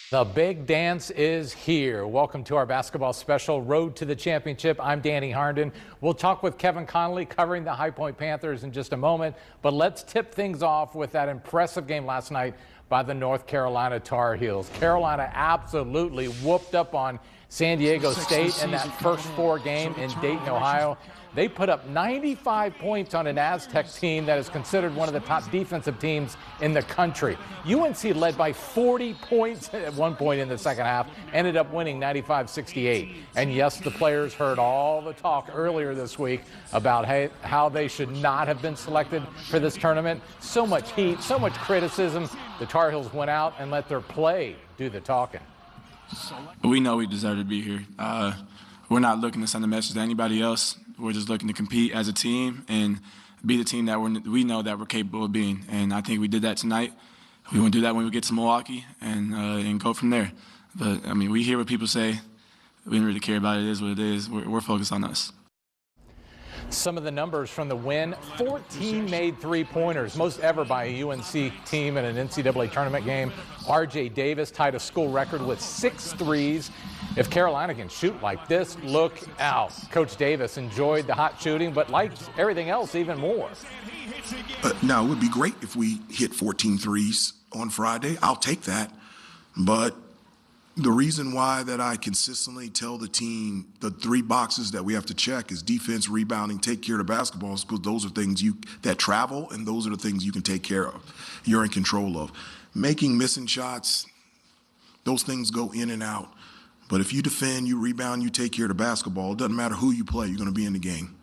The big dance is here. Welcome to our basketball special, Road to the Championship. I'm Danny Harnden. We'll talk with Kevin Connolly covering the High Point Panthers in just a moment, but let's tip things off with that impressive game last night by the North Carolina Tar Heels. Carolina absolutely whooped up on San Diego State in that first four game in Dayton, Ohio. They put up 95 points on an Aztec team that is considered one of the top defensive teams in the country. UNC led by 40 points at one point in the second half, ended up winning 95-68. And yes, the players heard all the talk earlier this week about how they should not have been selected for this tournament. So much heat, so much criticism. The Tar Heels went out and let their play do the talking. We know we deserve to be here. We're not looking to send a message to anybody else. We're just looking to compete as a team and be the team that we know that we're capable of being. And I think we did that tonight. We want to do that when we get to Milwaukee and go from there. But, I mean, we hear what people say. We don't really care about it. It is what it is. We're focused on us. Some of the numbers from the win: 14 made three-pointers, most ever by a UNC team in an NCAA tournament game. R.J. Davis tied a school record with 6 threes. If Carolina can shoot like this, look out. Coach Davis enjoyed the hot shooting, but liked everything else even more. Now, it would be great if we hit 14 threes on Friday. I'll take that. But the reason why that I consistently tell the team the 3 boxes that we have to check is defense, rebounding, take care of the basketballs, because those are things that travel, and those are the things you can take care of. You're in control of. Making missing shots, those things go in and out. But if you defend, you rebound, you take care of the basketball, it doesn't matter who you play, you're going to be in the game.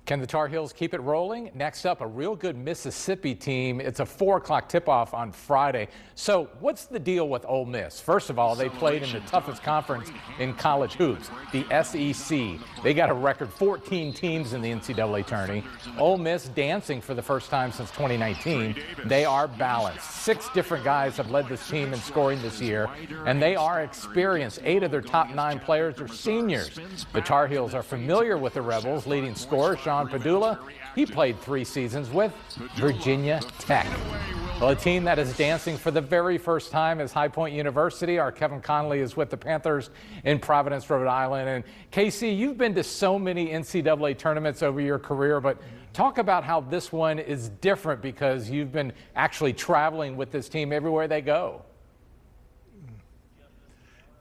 Can the Tar Heels keep it rolling? Next up, a real good Mississippi team. It's a 4 o'clock tip-off on Friday. So what's the deal with Ole Miss? First of all, they played in the toughest conference in college hoops, the SEC. They got a record 14 teams in the NCAA tourney. Ole Miss dancing for the first time since 2019. They are balanced. 6 different guys have led this team in scoring this year, and they are experienced. 8 of their top 9 players are seniors. The Tar Heels are familiar with the Rebels. Leading scorer Sean Padula, he played 3 seasons with Virginia Tech. Well, a team that is dancing for the very first time is High Point University. Our Kevin Connolly is with the Panthers in Providence, Rhode Island. And KC, you've been to so many NCAA tournaments over your career, but talk about how this one is different because you've been actually traveling with this team everywhere they go.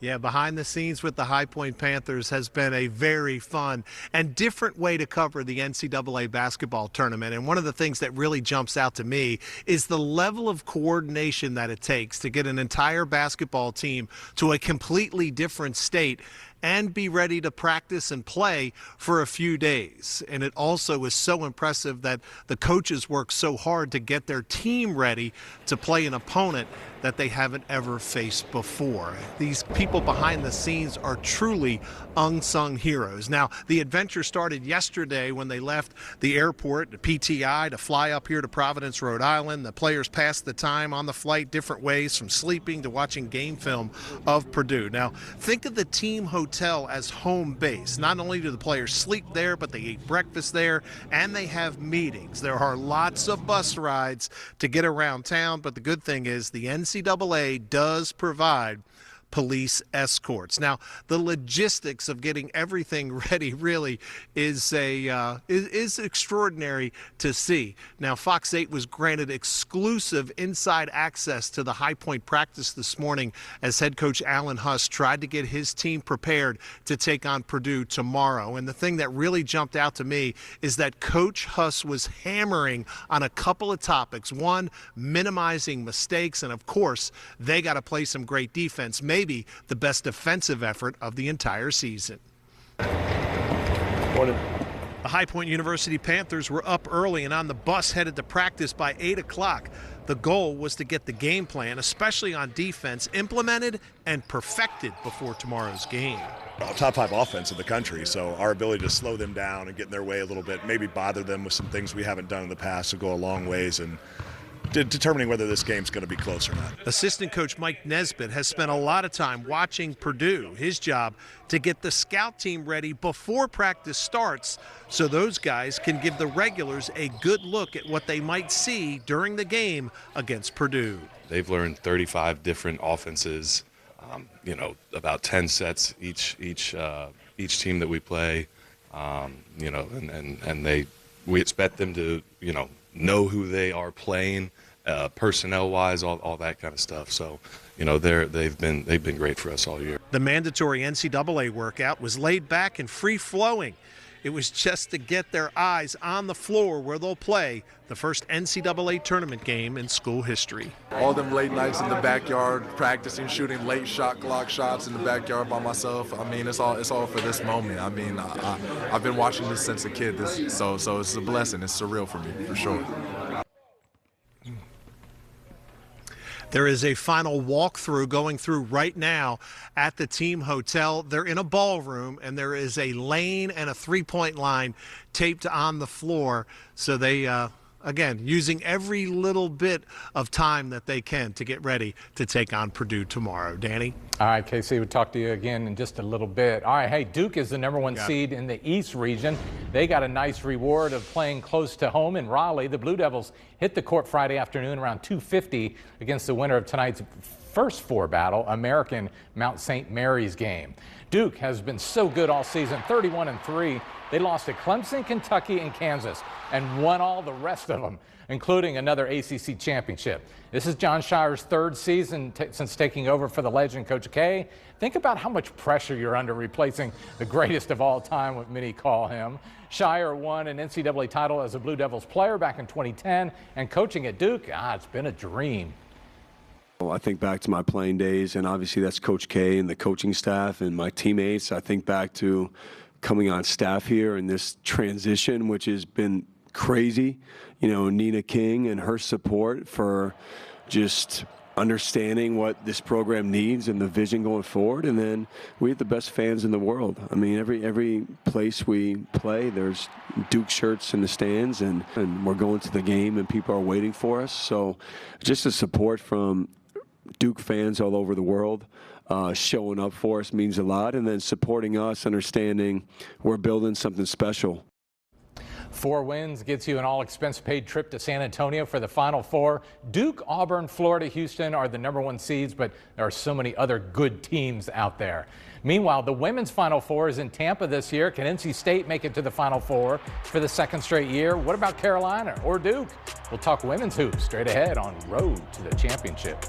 Yeah, behind the scenes with the High Point Panthers has been a very fun and different way to cover the NCAA basketball tournament. And one of the things that really jumps out to me is the level of coordination that it takes to get an entire basketball team to a completely different state and be ready to practice and play for a few days. And it also is so impressive that the coaches work so hard to get their team ready to play an opponent that they haven't ever faced before. These people behind the scenes are truly unsung heroes. Now, the adventure started yesterday when they left the airport, the PTI, to fly up here to Providence, Rhode Island. The players passed the time on the flight different ways, from sleeping to watching game film of Purdue. Now, think of the team hotel as home base. Not only do the players sleep there, but they eat breakfast there, and they have meetings. There are lots of bus rides to get around town, but the good thing is the NCAA does provide police escorts. Now, the logistics of getting everything ready really is extraordinary to see. Now, Fox 8 was granted exclusive inside access to the High Point practice this morning as head coach Alan Huss tried to get his team prepared to take on Purdue tomorrow. And the thing that really jumped out to me is that Coach Huss was hammering on a couple of topics. One, minimizing mistakes, and of course, they got to play some great defense. Maybe the best defensive effort of the entire season. The High Point University Panthers were up early and on the bus headed to practice by 8 o'clock. The goal was to get the game plan, especially on defense, implemented and perfected before tomorrow's game. Top 5 offense in the country, so our ability to slow them down and get in their way a little bit, maybe bother them with some things we haven't done in the past, will go a long ways in determining whether this game's going to be close or not. Assistant coach Mike Nesbitt has spent a lot of time watching Purdue. His job to get the scout team ready before practice starts so those guys can give the regulars a good look at what they might see during the game against Purdue. They've learned 35 different offenses, about 10 sets each team that we play, and we expect them to, know who they are playing, personnel-wise, all that kind of stuff. So, they've been great for us all year. The mandatory NCAA workout was laid back and free-flowing. It was just to get their eyes on the floor where they'll play the first NCAA tournament game in school history. All them late nights in the backyard, practicing, shooting late shot clock shots in the backyard by myself. I mean, it's all for this moment. I mean, I've been watching this since a kid, so it's a blessing. It's surreal for me, for sure. There is a final walkthrough going through right now at the team hotel. They're in a ballroom, and there is a lane and a three-point line taped on the floor. So they, again, using every little bit of time that they can to get ready to take on Purdue tomorrow. Danny? All right, Casey, we'll talk to you again in just a little bit. All right, hey, Duke is the #1 seed in the East region. They got a nice reward of playing close to home in Raleigh. The Blue Devils hit the court Friday afternoon around 2:50 against the winner of tonight's first four battle, American Mount St. Mary's game. Duke has been so good all season, 31-3. They lost to Clemson, Kentucky, and Kansas, and won all the rest of them, including another ACC championship. This is Jon Scheyer's third season since taking over for the legend Coach K. Think about how much pressure you're under replacing the greatest of all time, what many call him. Scheyer won an NCAA title as a Blue Devils player back in 2010, and coaching at Duke, it's been a dream. I think back to my playing days, and obviously that's Coach K and the coaching staff and my teammates. I think back to coming on staff here and this transition, which has been crazy. Nina King and her support for just understanding what this program needs and the vision going forward. And then we have the best fans in the world. I mean, every place we play, there's Duke shirts in the stands, and we're going to the game and people are waiting for us. So just the support from Duke fans all over the world showing up for us means a lot, and then supporting us, understanding we're building something special. 4 wins gets you an all-expense-paid trip to San Antonio for the Final Four. Duke, Auburn, Florida, Houston are the #1 seeds, but there are so many other good teams out there. Meanwhile, the women's Final Four is in Tampa this year. Can NC State make it to the Final Four for the second straight year? What about Carolina or Duke? We'll talk women's hoops straight ahead on Road to the Championship.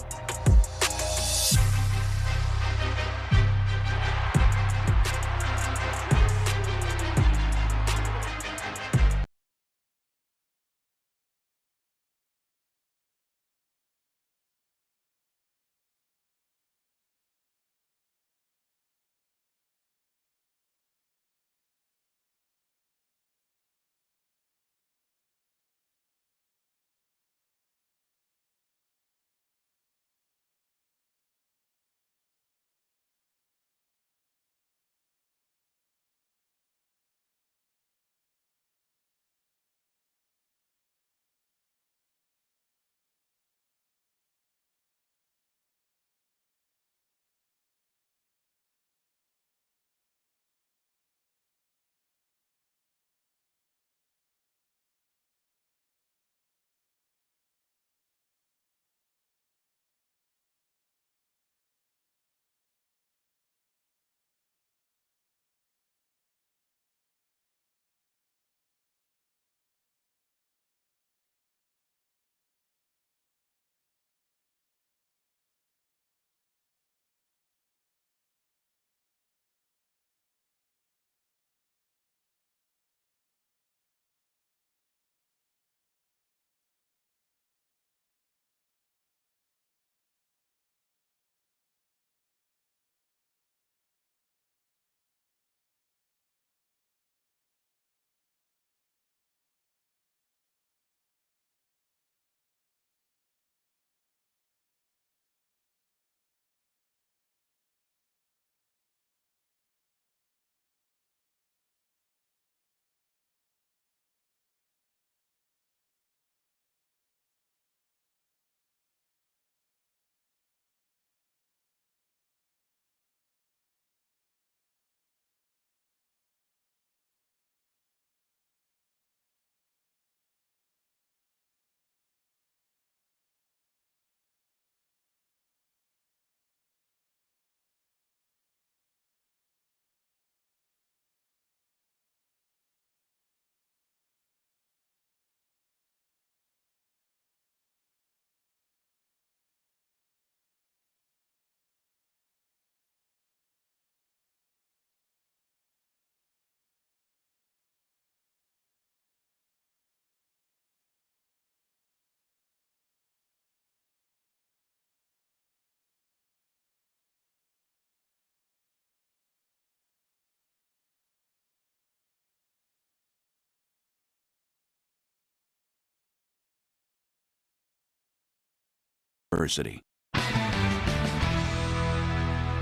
University.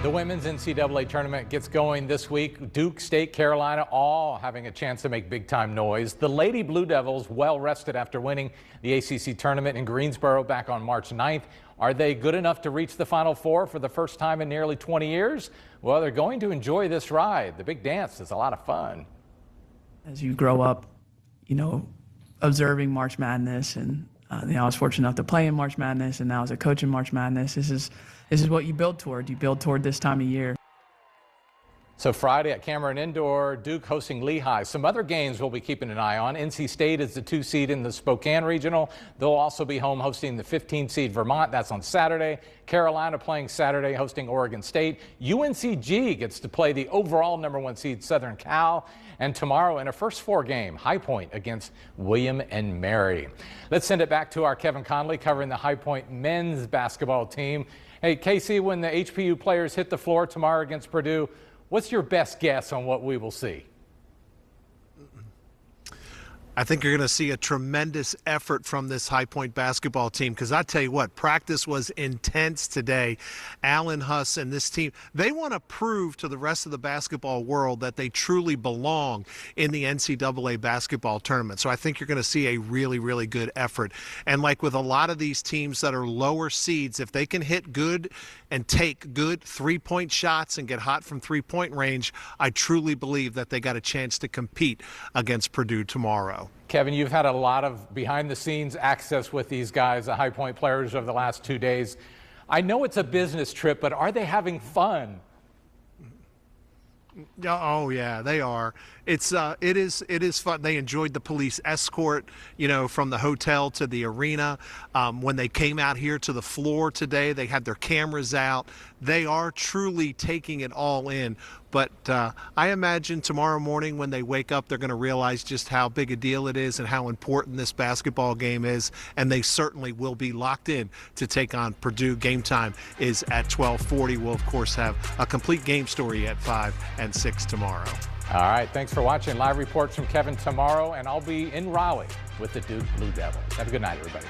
The women's NCAA tournament gets going this week. Duke, State, Carolina, all having a chance to make big-time noise. The Lady Blue Devils well rested after winning the ACC tournament in Greensboro back on March 9th. Are they good enough to reach the Final Four for the first time in nearly 20 years? Well, they're going to enjoy this ride. The big dance is a lot of fun. As you grow up, observing March Madness, and I was fortunate enough to play in March Madness, and now as a coach in March Madness, this is what you build toward. You build toward this time of year. So Friday at Cameron Indoor, Duke hosting Lehigh. Some other games we'll be keeping an eye on. NC State is the 2 seed in the Spokane Regional. They'll also be home hosting the 15 seed Vermont. That's on Saturday. Carolina playing Saturday, hosting Oregon State. UNCG gets to play the overall #1 seed Southern Cal. And tomorrow in a first 4 game, High Point against William and Mary. Let's send it back to our Kevin Conley covering the High Point men's basketball team. Hey, Casey, when the HPU players hit the floor tomorrow against Purdue, what's your best guess on what we will see? I think you're going to see a tremendous effort from this High Point basketball team, because I tell you what, practice was intense today. Alan Huss and this team, they want to prove to the rest of the basketball world that they truly belong in the NCAA basketball tournament. So I think you're going to see a really, really good effort. And like with a lot of these teams that are lower seeds, if they can hit good and take good three-point shots and get hot from three-point range, I truly believe that they got a chance to compete against Purdue tomorrow. Kevin, you've had a lot of behind-the-scenes access with these guys, the High Point players, over the last 2 days. I know it's a business trip, but are they having fun? Oh yeah, they are. It is fun. They enjoyed the police escort, from the hotel to the arena. When they came out here to the floor today, they had their cameras out. They are truly taking it all in. But I imagine tomorrow morning when they wake up, they're going to realize just how big a deal it is and how important this basketball game is. And they certainly will be locked in to take on Purdue. Game time is at 12:40. We'll, of course, have a complete game story at 5 and 6 tomorrow. All right, thanks for watching. Live reports from Kevin tomorrow, and I'll be in Raleigh with the Duke Blue Devils. Have a good night, everybody.